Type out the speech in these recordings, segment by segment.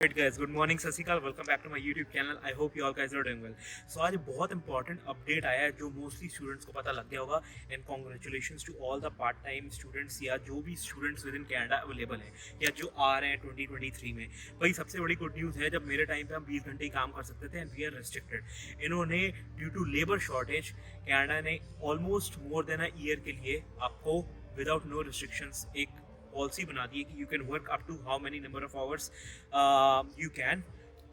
Right guys, good morning, Sat Shri Akal, welcome back to my YouTube channel. I hope you all guys are doing well. So आज बहुत important update आया है जो mostly students को पता लग गया होगा। And congratulations to all the part time students या जो भी students within Canada available हैं या जो आ रहे हैं 2023 में। भाई सबसे बड़ी गुड न्यूज़ है, जब मेरे टाइम पे हम 20 घंटे ही काम कर सकते थे एंड वी आर रिस्ट्रिक्टेड। इन्होंने due to labour shortage Canada ने almost more than a year के लिए आपको विदाउट नो रिस्ट्रिक्शंस एक पॉलिसी बना दी है कि you can work up to how many number of hours you can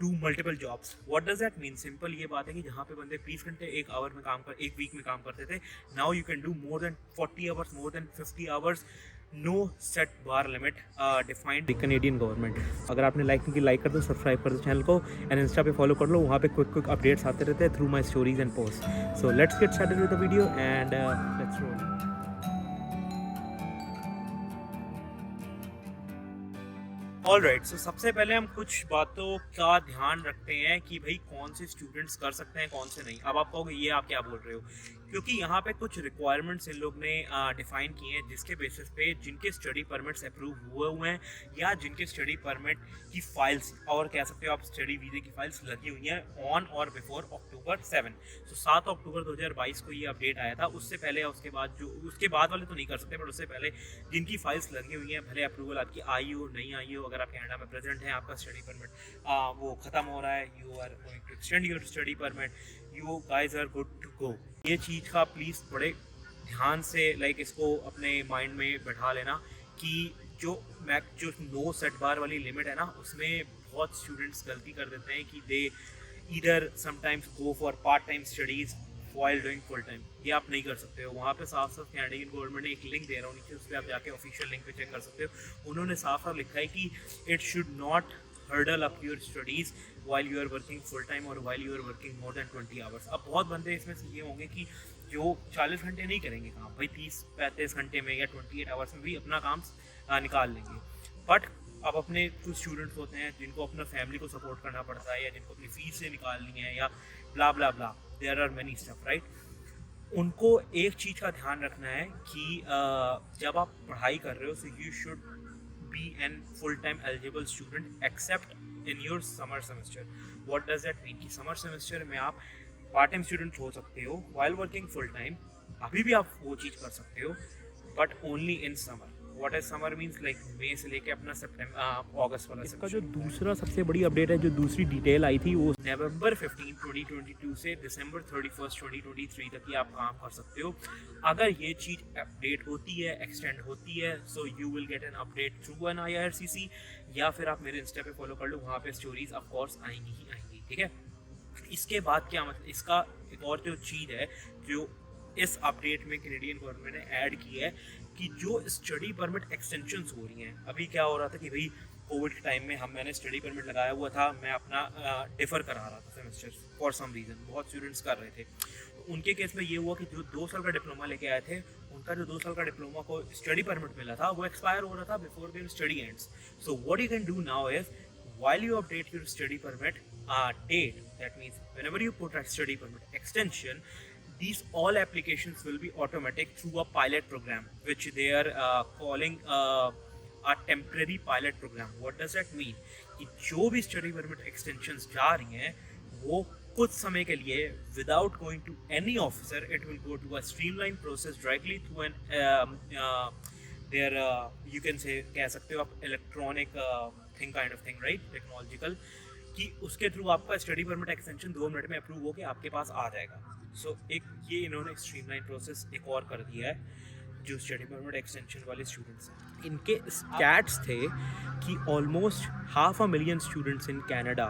to multiple jobs. What does that mean? Simple ये बात है कि जहाँ पे बंदे 20 घंटे एक वीक में काम करते थे, now you can do more than 40 hours, more than 50 hours, no set bar limit defined the Canadian government. अगर आपने लाइक कर दो, सब्सक्राइब कर दो चैनल को एंड इंस्टा पे फॉलो कर लो, वहाँ पे क्विक अपडेट्स आते रहते हैं through my stories and post. So let's get started with the video and let's roll. All right, so सबसे पहले हम कुछ बातों का ध्यान रखते हैं कि भाई कौन से स्टूडेंट्स कर सकते हैं, कौन से नहीं। अब आप कहोगे ये आप क्या बोल रहे हो, क्योंकि यहाँ पे कुछ रिक्वायरमेंट्स इन लोग ने डिफाइन किए हैं जिसके बेसिस पे जिनके स्टडी परमिट्स अप्रूव हुए हैं या जिनके स्टडी परमिट की फाइल्स, और कह सकते हो आप स्टडी वीज़े की फाइल्स लगी हुई हैं ऑन और बिफोर अक्टूबर 7। सो 7 अक्टूबर 2022 को ये अपडेट आया था। उससे पहले या उसके बाद वाले तो नहीं कर सकते, बट उससे पहले जिनकी फाइल्स लगी हुई हैं, भले अप्रूवल आपकी आई हो नहीं आई हो, अगर आप कनाडा में प्रेजेंट हैं, आपका स्टडी परमिट वो ख़त्म हो रहा है, you are going to extend your study permit, you guys are good to go. ये चीज़ का प्लीज़ बड़े ध्यान से इसको अपने माइंड में बैठा लेना कि जो नो सेट बार वाली लिमिट है ना, उसमें बहुत स्टूडेंट्स गलती कर देते हैं कि दे either sometimes go for part time studies while doing full time. ये आप नहीं कर सकते हो। वहाँ पे साफ साफ कैनेडियन गवर्नमेंट ने एक लिंक दे रहा हूँ नीचे, उस पर आप जाके ऑफिशियल लिंक पे चेक कर सकते हो। उन्होंने साफ साफ लिखा है कि it should not hurdle up your studies while you are working full time और while you are working more than 20 hours. अब बहुत बंदे इसमें से ये होंगे कि जो 40 घंटे नहीं करेंगे काम, भाई 30-35 घंटे में या 28 आवर्स में भी अपना काम निकाल लेंगे। बट अब अपने कुछ स्टूडेंट्स होते हैं जिनको अपना फैमिली को सपोर्ट करना पड़ता है या जिनको अपनी फीस से निकालनी है या blah blah blah, there are many stuff right. उनको एक चीज़ का ध्यान रखना है कि जब आप पढ़ाई कर रहे हो, so you should be an full time eligible student except in your summer semester. What does that mean? कि समर सेमेस्टर में आप पार्ट टाइम स्टूडेंट हो सकते हो वाइल वर्किंग फुल टाइम, अभी भी आप वो चीज़ कर सकते हो, but only in summer. What is summer means? Like May से लेके अपना सितंबर अगस्त वाला। इसका जो दूसरा सबसे बड़ी अपडेट है, जो दूसरी डिटेल आई थी, वो नवंबर 15 2022 से दिसंबर 31 2023 तक ही आप काम कर सकते हो। अगर ये चीज़ अपडेट होती है, एक्सटेंड होती है, so you will get an update through an IRCC, या फिर आप मेरे इंस्टा पे फॉलो कर लो, वहाँ पे स्टोरीज ऑफ कोर्स आएंगी ही आएंगी। ठीक है, इसके बाद क्या मतलब, इसका एक और जो चीज़ है जो इस अपडेट में कैनेडियन गवर्नमेंट ने ऐड की है कि जो स्टडी परमिट एक्सटेंशंस हो रही हैं, अभी क्या हो रहा था कि भाई कोविड के टाइम में मैंने स्टडी परमिट लगाया हुआ था, मैं अपना डिफ़र करा रहा था सेमेस्टर फॉर सम रीज़न, बहुत स्टूडेंट्स कर रहे थे। तो उनके केस में ये हुआ कि जो 2 साल का डिप्लोमा लेके आए थे, उनका जो 2 साल का डिप्लोमा को स्टडी परमिट मिला था, वो एक्सपायर हो रहा था before there study ends. So what you can do now is, while you update your study permit date, that means whenever you put a study permit extension, these all applications will be automatic through a pilot program which they are calling a temporary pilot program. What does that mean? कि जो भी study permit extensions जा रही हैं, वो कुछ समय के लिए without going to any officer, it will go to a streamlined process directly through an their you can say, कह सकते हो आप, electronic thing kind of thing right, technological, कि उसके थ्रू आपका स्टडी परमिट एक्सटेंशन 2 मिनट में approve होकर आपके पास आ जाएगा। सो एक ये इन्होंने स्ट्रीमलाइन प्रोसेस एक और कर दिया है जो स्टडी परमिट एक्सटेंशन वाले स्टूडेंट्स हैं। इनके स्टैट्स थे कि almost 500,000 students in Canada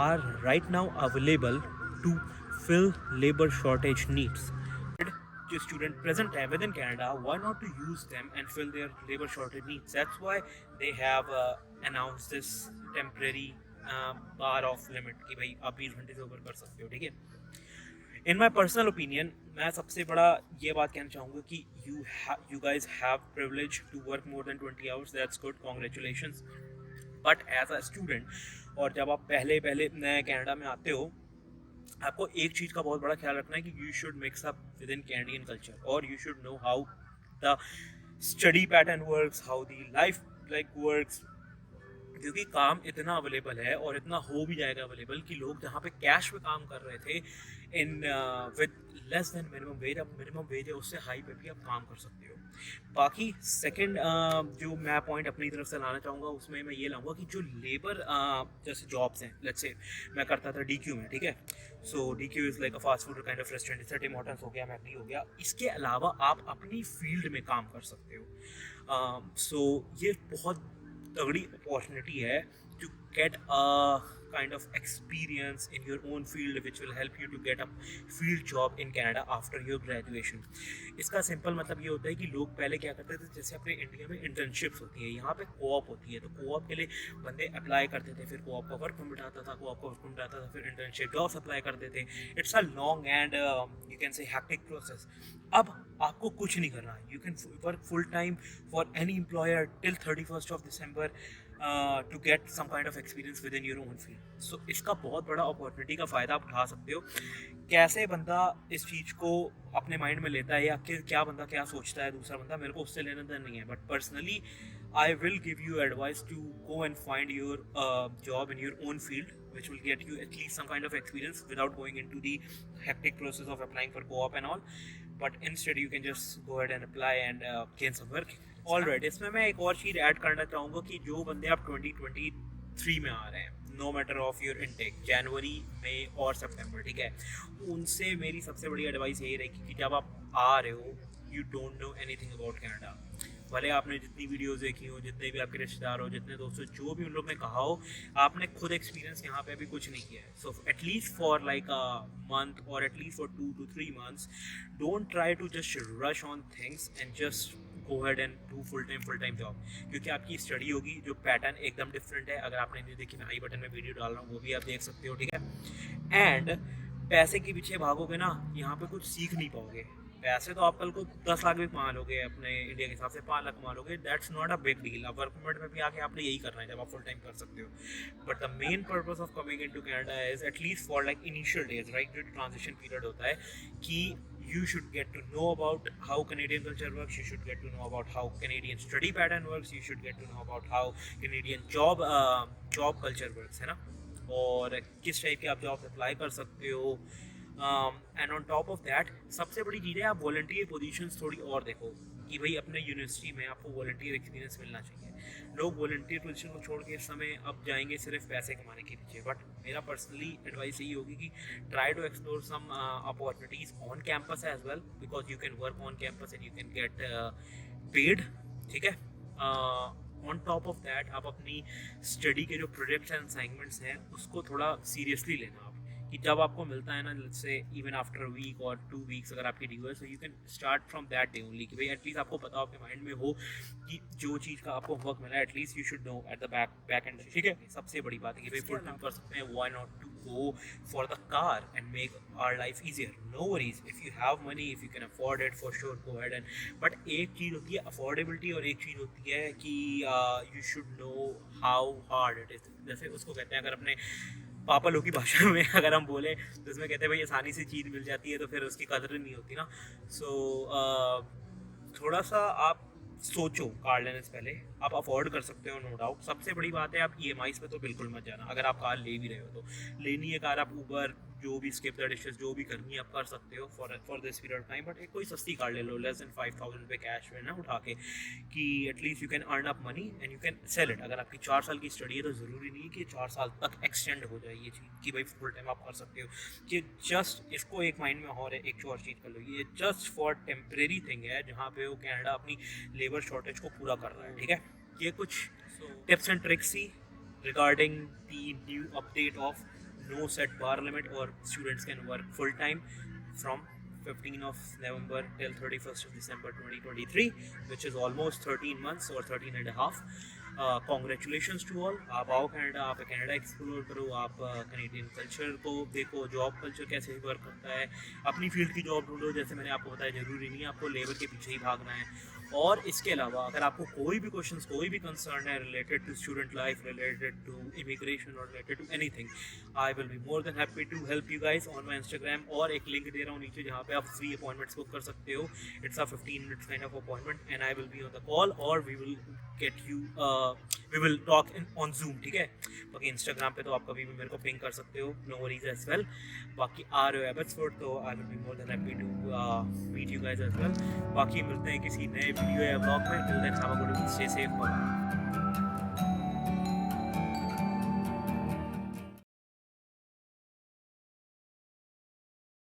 are right now available to fill labour shortage needs. जो स्टूडेंट प्रेजेंट है within Canada, why not to use them and fill their labor shortage needs? That's why they have announced this temporary bar of limit कि भाई आप 20 घंटे से ऊपर कर सकते हो। ठीक है, इन माई पर्सनल ओपिनियन मैं सबसे बड़ा ये बात कहना चाहूँगा कि you guys have privilege to work more than 20 hours, that's good, congratulations. But as a student, और जब आप पहले नए कैनेडा में आते हो, आपको एक चीज़ का बहुत बड़ा ख्याल रखना है कि you should mix up within Canadian culture, और you should know how the study pattern works, how the life works, क्योंकि काम इतना अवेलेबल है और इतना हो भी जाएगा अवेलेबल कि लोग जहाँ पे कैश में काम कर रहे थे in with less than minimum wage, अब मिनिमम वेज है उससे हाई पे भी आप काम कर सकते हो। बाकी सेकंड जो मैं पॉइंट अपनी तरफ से लाना चाहूँगा उसमें मैं ये लाऊंगा कि जो लेबर जैसे जॉब्स हैं, लेट्स से मैं करता था DQ में, ठीक है, सो DQ is like a fast food kind of restaurant, जैसे टिम हॉर्टन्स हो गया, मैकडी हो गया। इसके अलावा आप अपनी फील्ड में काम कर सकते हो। सो ये बहुत तगड़ी अपॉर्चुनिटी है to get a kind of experience in your own field which will help you to get a field job in Canada after your graduation। इसका सिंपल मतलब ये होता है कि लोग पहले क्या करते थे, जैसे अपने इंडिया में इंटर्नशिप्स होती है, यहाँ पे कोऑप होती है, तो कोऑप के लिए बंदे अप्लाई करते थे, फिर कोऑप का वर्क परमिट आता था, कोऑप का वर्क परमिट आता था, फिर इंटर्नशिप जॉब्स अप्लाई करते थे। It's a long and you can say hectic process. अब आपको कुछ नहीं करना, you can work full time for any employer till 31st of December to get some kind of experience within your own field। So इसका बहुत बड़ा opportunity का फ़ायदा आप उठा सकते हो। कैसे बंदा इस चीज़ को अपने माइंड में लेता है या क्या बंदा क्या सोचता है दूसरा बंदा, मेरे को उससे लेना देना नहीं है, but personally I will give you advice to go and find your job in your own field which will get you at least some kind of experience without going into the hectic process of applying for co-op and all, but instead you can just go ahead and apply and gain some work। Alright, इसमें मैं एक और चीज़ add करना चाहूँगा कि जो बंदे आप 2023 में आ रहे हैं, no matter of your intake, जनवरी, मई और सितंबर, ठीक है, उनसे मेरी सबसे बड़ी एडवाइस यही रहेगी कि जब आप आ रहे हो you don't know anything about Canada. भले आपने जितनी वीडियोस देखी हो, जितने भी आपके रिश्तेदार हो, जितने दोस्तों, जो भी उन लोग ने कहा हो, आपने खुद एक्सपीरियंस यहाँ पे अभी कुछ नहीं किया है। So at least for like a month और at least for 2 to 3 months don't try to just rush on things and just go ahead and do full time job, क्योंकि आपकी स्टडी होगी जो पैटर्न एकदम डिफरेंट है। अगर आपने नहीं देखी, मैं आई बटन में वीडियो डाल रहा हूँ, वो भी आप देख सकते हो, ठीक है। एंड पैसे के पीछे भागोगे ना, यहाँ पे कुछ सीख नहीं पाओगे। पैसे तो आप कल को 10 लाख भी कमा लोगे, अपने इंडिया के हिसाब से 5 लाख कमा लोगे, that's not a big deal. अब वर्क परमिट में भी आके आपने यही करना है जब आप फुल टाइम कर सकते हो। But the main purpose of coming into Canada is at least for like initial days, right, जो ट्रांजिशन पीरियड होता है, कि you should get to know about how Canadian culture works, you should get to know about how Canadian study pattern works, you should get to know about how Canadian job culture works, है ना, और किस type के आप job apply कर सकते हो। And on top of that सबसे बड़ी चीज़ है, आप वॉलंटियर पोजीशंस थोड़ी और देखो कि भाई अपने यूनिवर्सिटी में आपको वॉलंटियर एक्सपीरियंस मिलना चाहिए। लोग वॉलंटियर पोजीशन को छोड़ के इस समय अब जाएंगे सिर्फ पैसे कमाने के पीछे, बट मेरा पर्सनली एडवाइस यही होगी कि try to explore some opportunities on campus as well, because you can work on campus and you can get paid, ठीक है। ऑन टॉप ऑफ दैट आप अपनी स्टडी के जो प्रोजेक्ट्स एंड असाइनमेंट्स हैं उसको थोड़ा सीरियसली लेना, कि जब आपको मिलता है ना, let's say even after a week और 2 weeks अगर आपकी ड्यू है, so you can start from that day only, कि भाई एटलीस्ट आपको पता आपके माइंड में हो कि जो चीज़ का आपको वर्क मिला है at least you should know at the back and, ठीक है। सबसे बड़ी बात है कि भाई फुल टाइम कर सकते हैं, why not to go for the car and make our life easier, no worries, if you have money, if you can afford it, for sure go ahead and, but एक चीज़ होती है affordability और एक चीज़ होती है कि you should know how hard it is। जैसे उसको कहते हैं, अगर अपने पापा लोग की भाषा में अगर हम बोले तो उसमें कहते हैं भाई आसानी से चीज़ मिल जाती है तो फिर उसकी कदर नहीं होती ना। सो थोड़ा सा आप सोचो कार लेने से पहले, आप अफोर्ड कर सकते हो, नो डाउट। सबसे बड़ी बात है आप EMIs पे तो बिल्कुल मत जाना। अगर आप कार ले भी रहे हो तो लेनी है कार, आप ऊबर जो भी स्किप द डिशेस जो भी करनी है आप कर सकते हो for this period of time, but एक कोई सस्ती कार ले लो लेस देन 5,000 रुपये कैश में ना उठा के, कि at least you can earn up money and you can sell it. अगर आपकी 4 साल की स्टडी है तो ज़रूरी नहीं है कि 4 साल तक एक्सटेंड हो जाए ये चीज़, कि भाई फुल टाइम आप कर सकते हो, कि जस्ट इसको एक माइंड में और एक और चीज़ कर लो, ये जस्ट फॉर टेम्परेरी थिंग है जहाँ पे वो कनाडा अपनी लेबर शॉर्टेज को पूरा कर रहा है, ठीक है। ये कुछ tips and tricks he regarding the new update of no set bar limit, or students can work full time from 15th of November till 31st of December 2023, which is almost 13 months or 13 and a half। Congratulations to all. आप आओ Canada, आप Canada explore करो, आप Canadian culture को देखो, job culture कैसे work करता है, अपनी फील्ड की जॉब ढूंढो। जैसे मैंने आपको बताया ज़रूरी नहीं है आपको लेबर के पीछे ही भागना है। और इसके अलावा अगर आपको कोई भी क्वेश्चंस, कोई भी कंसर्न है related to student life, related to immigration और related to anything, I will be more than happy to help you guys on my Instagram. और एक लिंक दे रहा हूँ नीचे जहाँ पे आप फ्री अपॉइंटमेंट्स बुक कर सकते हो। It's a 15 minutes kind of appointment and I will be on the call, और we will get you we will talk on Zoom, ठीक है। बाकी इंस्टाग्राम पे तो आप कभी भी मेरे को पिंग कर सकते हो, नो वरीज एज वेल। बाकी आ रहे हो एबट्सफोर्ड तो I will be more than happy to meet you guys as well. बाकी मिलते हैं किसी नए वीडियो या ब्लॉग में। Till then have a good week, stay safe, bye.